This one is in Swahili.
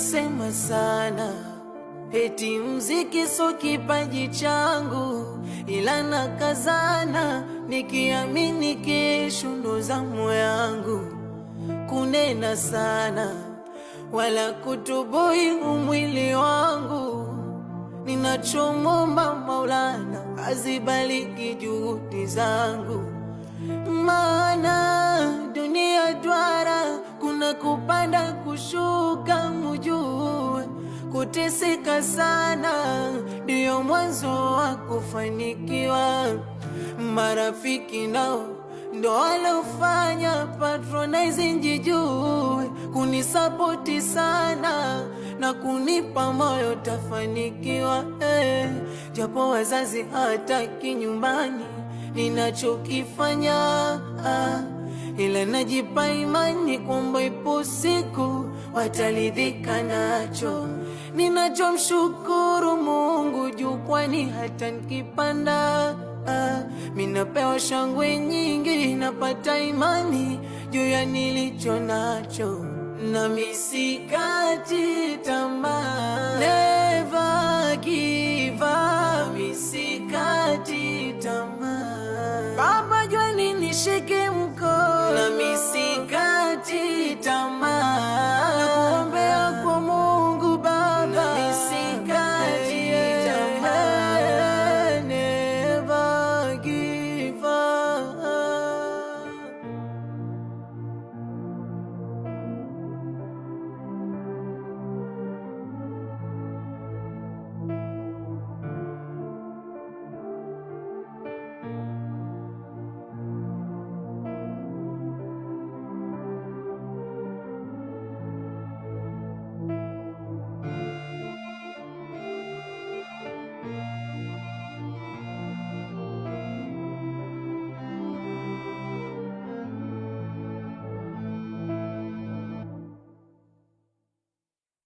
wanasema sana eti mziki so kipaji changu, ila nakazana nikiamini kesho ndo zamu yangu. Kunena sana wala kutuboi umwili wangu, ninachomomba Maulana azibariki juhudi zangu. Maana dunia duara, kuna kupanda kushuka, mujue kuteseka sana ndio mwanzo wa kufanikiwa. Marafiki nao ndo walofanya patronize njijue, kunisapoti sana na kunipa moyo tafanikiwa. Japo wazazi hataki nyumbani ninachokifanya, ila najipa imani kwamba ipo siku wataridhika nacho. Ninachomshukuru Mungu juu, kwani hata nikipanda minapewa shangwe nyingi, napata imani juu ya nilicho nacho, na misikati tamaa. Never